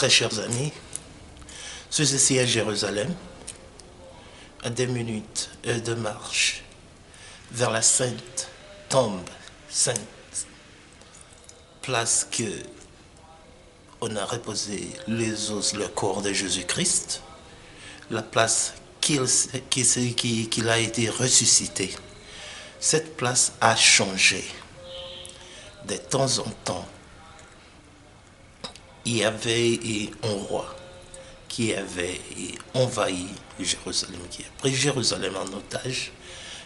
Très chers amis, je suis ici à Jérusalem, à 2 minutes de marche vers la sainte tombe, sainte place que on a reposé les os, le corps de Jésus-Christ, la place qu'il a été ressuscité. Cette place a changé. De temps en temps, il y avait un roi qui avait envahi Jérusalem, qui a pris Jérusalem en otage,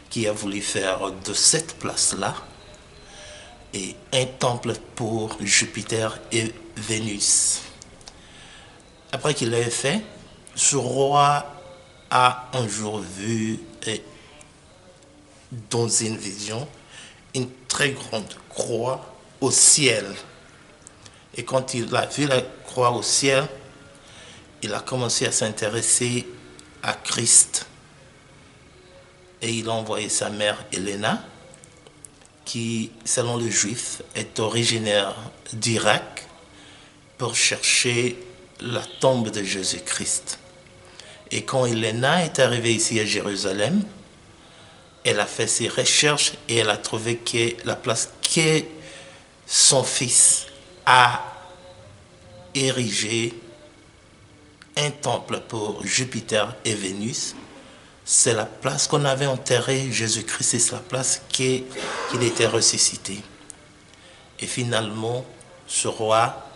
qui a voulu faire de cette place-là un temple pour Jupiter et Vénus. Après qu'il l'ait fait, ce roi a un jour vu dans une vision une très grande croix au ciel. Et quand il a vu la croix au ciel, il a commencé à s'intéresser à Christ. Et il a envoyé sa mère Helena, qui, selon les Juifs, est originaire d'Irak, pour chercher la tombe de Jésus-Christ. Et quand Helena est arrivée ici à Jérusalem, elle a fait ses recherches et elle a trouvé que la place que son fils a érigé un temple pour Jupiter et Vénus, c'est la place qu'on avait enterré Jésus-Christ, c'est la place qu'il était ressuscité. Et finalement, ce roi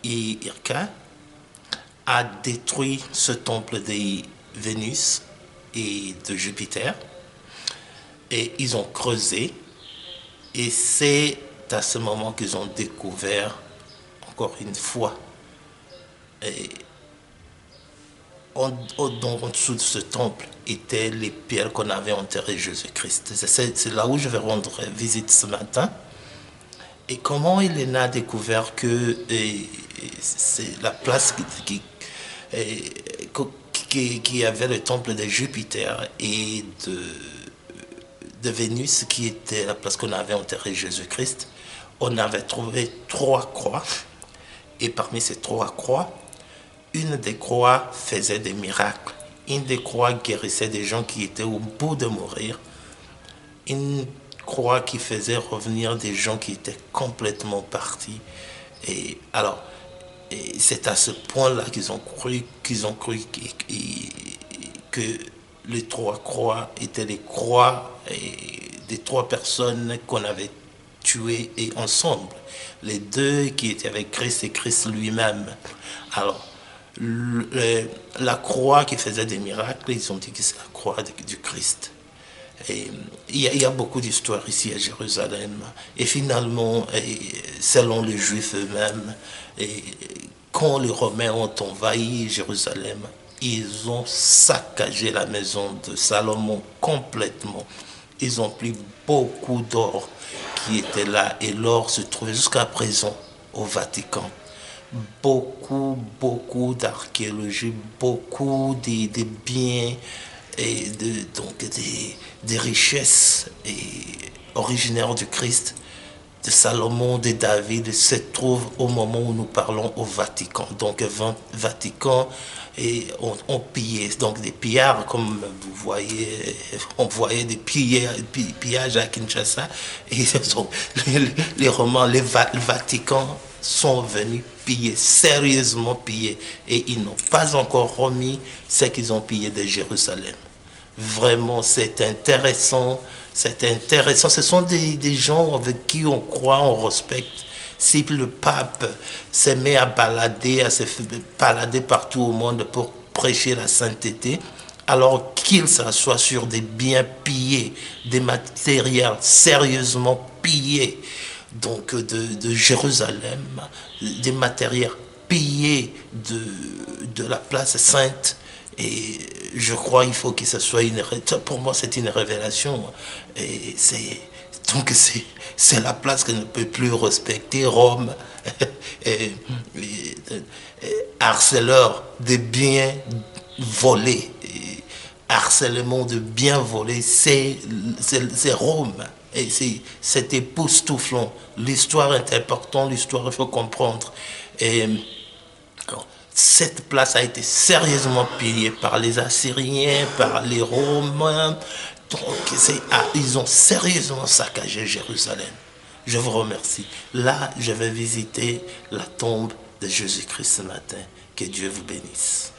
Irka a détruit ce temple de Vénus et de Jupiter, et ils ont creusé, et c'est à ce moment qu'ils ont découvert encore une fois en dessous de ce temple étaient les pierres qu'on avait enterrées Jésus-Christ. C'est là où je vais rendre visite ce matin. Et comment Helena a découvert que c'est la place qui avait le temple de Jupiter et de Vénus, qui était la place qu'on avait enterré Jésus-Christ, on avait trouvé 3 croix. Et parmi ces 3 croix, une des croix faisait des miracles. Une des croix guérissait des gens qui étaient au bout de mourir. Une croix qui faisait revenir des gens qui étaient complètement partis. Et alors, c'est à ce point-là qu'ils ont cru que les 3 croix étaient les croix des 3 personnes qu'on avait tuées ensemble. Les 2 qui étaient avec Christ et Christ lui-même. Alors, la croix qui faisait des miracles, ils ont dit que c'est la croix du Christ. Et il y a beaucoup d'histoires ici à Jérusalem. Et finalement, selon les Juifs eux-mêmes, quand les Romains ont envahi Jérusalem, ils ont saccagé la maison de Salomon complètement. Ils ont pris beaucoup d'or qui était là, et l'or se trouvait jusqu'à présent au Vatican. Beaucoup d'archéologie, beaucoup de biens et des richesses originaires du Christ, de Salomon, de David, se trouvent au moment où nous parlons au Vatican. Donc, Vatican, on pillait, donc des pillards, comme vous voyez, on voyait des pillages à Kinshasa, et les Romains, le Vatican sont venus piller, sérieusement piller, et ils n'ont pas encore remis ce qu'ils ont pillé de Jérusalem. Vraiment, c'est intéressant. Ce sont des gens avec qui on croit, on respecte. Si le pape se met à se balader partout au monde pour prêcher la sainteté, alors qu'il s'assoit sur des biens pillés, des matériels sérieusement pillés, donc de Jérusalem, des matériels pillés de la place sainte. Et je crois qu'il faut que ce soit pour moi c'est une révélation. Et c'est la place que ne peut plus respecter Rome. Harceleur de biens volés, harcèlement de biens volés, c'est Rome. Et c'est époustouflant. L'histoire est importante, l'histoire, il faut comprendre. Et alors, cette place a été sérieusement pillée par les Assyriens, par les Romains. Donc, ils ont sérieusement saccagé Jérusalem. Je vous remercie. Là, je vais visiter la tombe de Jésus-Christ ce matin. Que Dieu vous bénisse.